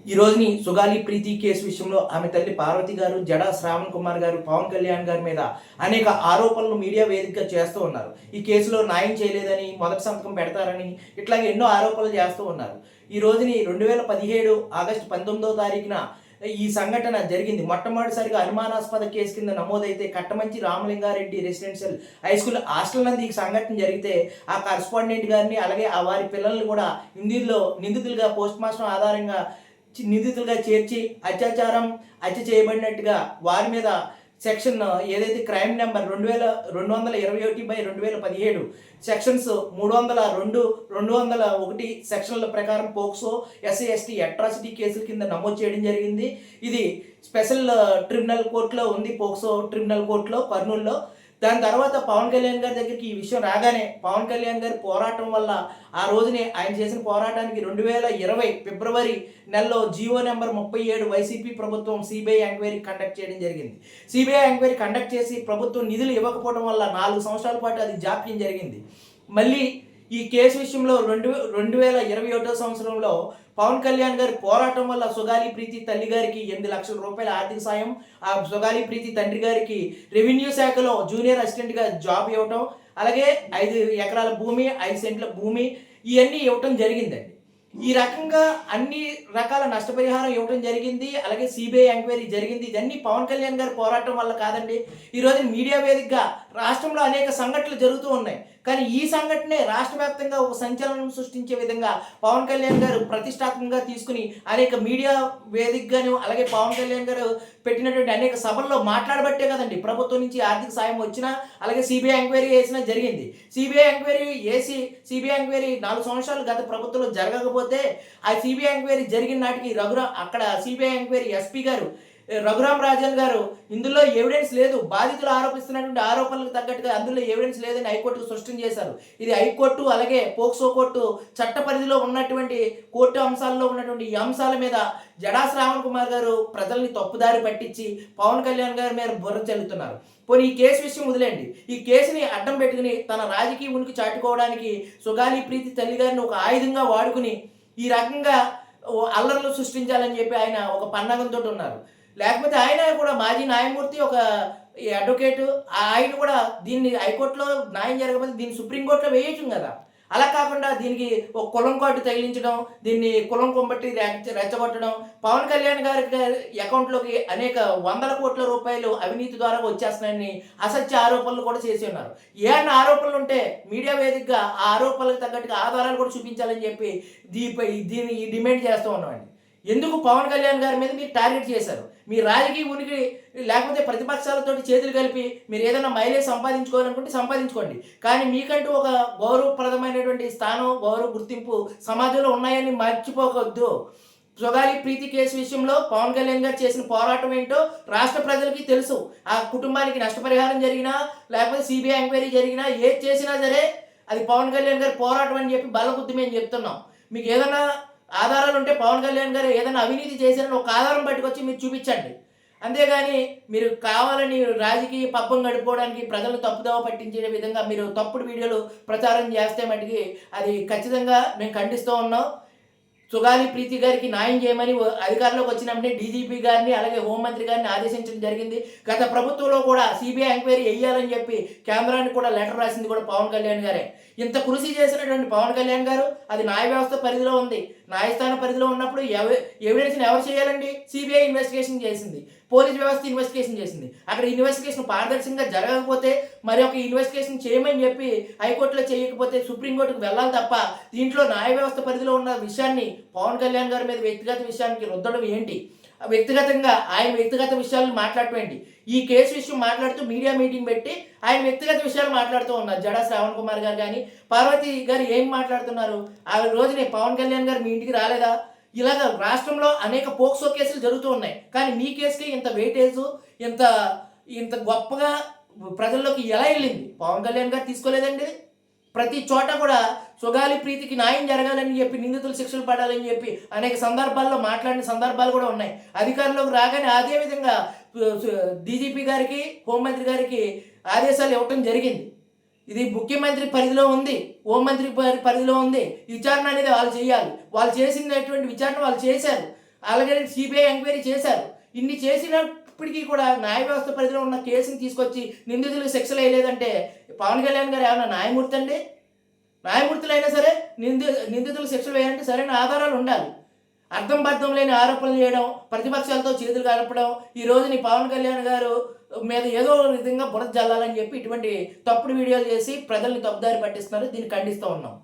ఈ రోజుని సుగాలి ప్రీతి కేసు విషయంలో ఆమె తల్లి పార్వతి గారు, జడా శ్రావణ్ కుమార్ గారు, పవన్ కళ్యాణ్ గారి మీద అనేక ఆరోపణలు మీడియా వేదికగా చేస్తూ ఉన్నారు. ఈ కేసులో న్యాయం చేయలేదని, మొదటి సంతకం పెడతారని ఇట్లాగే ఎన్నో ఆరోపణలు చేస్తూ ఉన్నారు. ఈ రోజుని 2017 ఆగస్టు 19వ తారీఖున ఈ సంఘటన జరిగింది. మొట్టమొదటిసారిగా అనుమానాస్పద కేసు కింద నమోదైతే Kattamanchi Ramalinga Reddy residential high school hostel నందు ఈ సంఘటన జరిగితే ఆ కరస్పాండెంట్ గారిని అలాగే ఆ వారి పిల్లల్ని కూడా ఇందులో నిందితులుగా పోస్ట్ మార్టం ఆధారంగా నిందితులుగా చేర్చి హత్య చేయబడినట్టుగా వారి మీద సెక్షన్ ఏదైతే క్రైమ్ నెంబర్ 2221/2017 సెక్షన్స్ 302, 201 సెక్షన్ల ప్రకారం పోక్సో SC/ST అట్రాసిటీ కేసుల కింద నమోదు చేయడం జరిగింది. ఇది స్పెషల్ ట్రిబ్యునల్ కోర్టులో ఉంది, పోక్సో ట్రిబ్యునల్ కోర్టులో కర్నూలులో. దాని తర్వాత పవన్ కళ్యాణ్ గారి దగ్గరికి ఈ విషయం రాగానే పవన్ కళ్యాణ్ గారి పోరాటం వల్ల ఆ రోజునే ఆయన చేసిన పోరాటానికి 2020 ఫిబ్రవరి నెలలో జీవో నెంబర్ 37 వైసీపీ ప్రభుత్వం సిబిఐ ఎంక్వైరీ కండక్ట్ చేయడం జరిగింది. సిబిఐ ఎంక్వైరీ కండక్ట్ చేసి ప్రభుత్వం నిధులు ఇవ్వకపోవడం వల్ల 4 సంవత్సరాల పాటు అది జాప్యం జరిగింది. మళ్ళీ ఈ కేసు విషయంలో 2021 సంవత్సరంలో పవన్ కళ్యాణ్ గారి పోరాటం వల్ల సుగాలి ప్రీతి తల్లి గారికి 8 లక్షల రూపాయల ఆర్థిక సాయం, ఆ సుగాలి ప్రీతి తండ్రి గారికి రెవెన్యూ శాఖలో జూనియర్ అసిస్టెంట్గా జాబ్ ఇవ్వటం, అలాగే 5 ఎకరాల భూమి, 5 సెంట్ల భూమి ఇవన్నీ ఇవ్వటం జరిగిందండి. ఈ రకంగా అన్ని రకాల నష్టపరిహారం ఇవ్వడం జరిగింది. అలాగే సిబిఐ ఎంక్వైరీ జరిగింది. ఇదన్నీ పవన్ కళ్యాణ్ గారి పోరాటం వల్ల కాదండి. ఈరోజు మీడియా వేదికగా రాష్ట్రంలో అనేక సంఘటనలు జరుగుతూ ఉన్నాయి. కానీ ఈ సంఘటనే రాష్ట్ర వ్యాప్తంగా ఒక సంచలనం సృష్టించే విధంగా పవన్ కళ్యాణ్ గారు ప్రతిష్టాత్మకంగా తీసుకుని అనేక మీడియా వేదికగాను అలాగే పవన్ కళ్యాణ్ గారు పెట్టినటువంటి అనేక సభల్లో మాట్లాడబట్టే కదండి ప్రభుత్వం నుంచి ఆర్థిక సాయం వచ్చినా అలాగే సిబిఐ ఎంక్వైరీ చేసినా జరిగింది. సిబిఐ ఎంక్వైరీ 4 సంవత్సరాలు గత ప్రభుత్వంలో జరగకపోతే ఆ సిబిఐ ఎంక్వైరీ జరిగిన నాటికి అక్కడ సిబిఐ ఎంక్వైరీ ఎస్పీ గారు రఘురామ్ రాజన్ గారు ఇందులో ఎవిడెన్స్ లేదు, బాధితులు ఆరోపిస్తున్నటువంటి ఆరోపణలకు తగ్గట్టుగా అందులో ఎవిడెన్స్ లేదని హైకోర్టుకు స్పష్టం చేశారు. ఇది హైకోర్టు అలాగే పోక్సో కోర్టు చట్ట పరిధిలో ఉన్నటువంటి కోర్టు అంశాల్లో ఉన్నటువంటి ఈ అంశాల మీద జడా శ్రావణ్ కుమార్ గారు ప్రజల్ని తప్పుదారి పట్టించి పవన్ కళ్యాణ్ గారి మీద బుర్ర చల్లుతున్నారు. పోనీ ఈ కేసు విషయం వదిలేండి, ఈ కేసుని అడ్డం పెట్టుకుని తన రాజకీయ ఉనికి చాటుకోవడానికి సుగాలి ప్రీతి తల్లి గారిని ఒక ఆయుధంగా వాడుకుని ఈ రకంగా అల్లర్లు సృష్టించాలని చెప్పి ఆయన ఒక పన్నాగంతో ఉన్నారు. లేకపోతే ఆయన కూడా మాజీ న్యాయమూర్తి, ఒక అడ్వకేటు, ఆయన కూడా దీన్ని హైకోర్టులో న్యాయం జరగకపోతే దీన్ని సుప్రీంకోర్టులో వేయచ్చు కదా. అలా కాకుండా దీనికి ఒక కులం కార్డు తగిలించడం, దీన్ని కులం కొంబట్టి రెచ్చగొట్టడం, పవన్ కళ్యాణ్ గారి అకౌంట్లోకి అనేక 100 కోట్ల రూపాయలు అవినీతి ద్వారా వచ్చేస్తున్నాయని అసత్య ఆరోపణలు కూడా చేసి ఉన్నారు. ఏమన్నా ఆరోపణలు ఉంటే మీడియా వేదికగా ఆ ఆరోపణలకు తగ్గట్టుగా ఆధారాలు కూడా చూపించాలని చెప్పి దీన్ని డిమాండ్ చేస్తూ ఉన్నామండి. ఎందుకు పవన్ కళ్యాణ్ గారి మీద మీరు టార్గెట్ చేశారు? మీ రాజకీయ ఉనికి లేకపోతే ప్రతిపక్షాలతో చేతులు కలిపి మీరు ఏదైనా మైలేజ్ సంపాదించుకోవాలనుకుంటే సంపాదించుకోండి. కానీ మీకంటూ ఒక గౌరవప్రదమైనటువంటి స్థానం, గౌరవ గుర్తింపు సమాజంలో ఉన్నాయని మర్చిపోవద్దు. సుగాలి ప్రీతి కేసు విషయంలో పవన్ కళ్యాణ్ గారు చేసిన పోరాటం ఏంటో రాష్ట్ర ప్రజలకి తెలుసు. ఆ కుటుంబానికి నష్టపరిహారం జరిగినా లేకపోతే సిబిఐ ఎంక్వైరీ జరిగినా ఏది చేసినా సరే అది పవన్ కళ్యాణ్ గారి పోరాటం అని చెప్పి బలబుద్ధి మేము చెప్తున్నాం. మీకు ఏదైనా ఆధారాలు ఉంటే పవన్ కళ్యాణ్ గారు ఏదైనా అవినీతి చేశారని ఒక ఆధారం పట్టుకొచ్చి మీరు చూపించండి. అంతేగాని మీరు కావాలని రాజకీయ పబ్బం గడుపుకోవడానికి ప్రజలు తప్పుదోవ పట్టించే విధంగా మీరు తప్పుడు వీడియోలు ప్రచారం చేస్తే మటుకి అది ఖచ్చితంగా మేము ఖండిస్తూ ఉన్నాం. సుగాలి ప్రీతి గారికి న్యాయం చేయమని అధికారంలోకి వచ్చినప్పుడే డీజీపీ గారిని అలాగే హోంమంత్రి గారిని ఆదేశించడం జరిగింది. గత ప్రభుత్వంలో కూడా సిబిఐ ఎంక్వైరీ వేయాలని చెప్పి కేంద్రానికి కూడా లెటర్ రాసింది కూడా పవన్ కళ్యాణ్ గారే. ఇంత కృషి చేసినటువంటి పవన్ కళ్యాణ్ గారు అది న్యాయ వ్యవస్థ పరిధిలో ఉంది. న్యాయస్థాన పరిధిలో ఉన్నప్పుడు ఎవిడెన్స్ని ఎవరు చేయాలండి? సిబిఐ ఇన్వెస్టిగేషన్ చేసింది, పోలీస్ వ్యవస్థ ఇన్వెస్టిగేషన్ చేసింది. అక్కడ ఇన్వెస్టిగేషన్ పారదర్శకంగా జరగకపోతే మరి ఒక ఇన్వెస్టిగేషన్ చేయమని చెప్పి హైకోర్టులో చేయకపోతే సుప్రీంకోర్టుకు వెళ్ళాలి తప్ప దీంట్లో న్యాయ వ్యవస్థ పరిధిలో ఉన్న విషయాన్ని పవన్ కళ్యాణ్ గారి మీద వ్యక్తిగత విషయానికి రుద్దడం ఏంటి? వ్యక్తిగతంగా ఆయన వ్యక్తిగత విషయాలను మాట్లాడటండి. ఈ కేసు విషయం మాట్లాడుతూ మీడియా మీటింగ్ పెట్టి ఆయన వ్యక్తిగత విషయాలు మాట్లాడుతూ ఉన్నారు. జడా శ్రావణ్ కుమార్ గారు కానీ పార్వతి గారు ఏం మాట్లాడుతున్నారు? ఆ రోజునే పవన్ కళ్యాణ్ గారు మీ ఇంటికి రాలేదా? ఇలాగ రాష్ట్రంలో అనేక పోక్సో కేసులు జరుగుతూ ఉన్నాయి. కానీ మీ కేసుకి ఇంత వెయిటేజ్, ఇంత గొప్పగా ప్రజల్లోకి ఎలా వెళ్ళింది? పవన్ కళ్యాణ్ గారు తీసుకోలేదండి. ప్రతి చోట కూడా సుగాలి ప్రీతికి న్యాయం జరగాలని చెప్పి నిందితులు శిక్షలు పడాలని చెప్పి అనేక సందర్భాల్లో మాట్లాడిన సందర్భాలు కూడా ఉన్నాయి. అధికారంలోకి రాగానే అదేవిధంగా డీజీపీ గారికి హోంమంత్రి గారికి ఆదేశాలు ఇవ్వటం జరిగింది. ఇది ముఖ్యమంత్రి పరిధిలో ఉంది, హోంమంత్రి పరిధిలో ఉంది. విచారణ అనేది వాళ్ళు చేయాలి. వాళ్ళు చేసినటువంటి విచారణ వాళ్ళు చేశారు. అలాగే సిబిఐ ఎంక్వైరీ చేశారు. ఇన్ని చేసినప్పటికీ కూడా న్యాయ వ్యవస్థ పరిధిలో ఉన్న కేసుని తీసుకొచ్చి నిందితులకు శిక్షలు వేయలేదంటే పవన్ కళ్యాణ్ గారు ఏమన్నా న్యాయమూర్తి అండి? న్యాయమూర్తులైనా సరే నిందితులకు శిక్షలు వేయాలంటే సరైన ఆధారాలు ఉండాలి. అర్థం బద్ధం లేని ఆరోపణలు చేయడం, ప్రతిపక్షాలతో చేతులు కలపడం, ఈ రోజుని పవన్ కళ్యాణ్ గారు మీద ఏదో విధంగా బురద జల్లాలని చెప్పి ఇటువంటి తప్పుడు వీడియోలు చేసి ప్రజల్ని తప్పుదారి పట్టిస్తున్నారు. దీన్ని ఖండిస్తూ ఉన్నాం.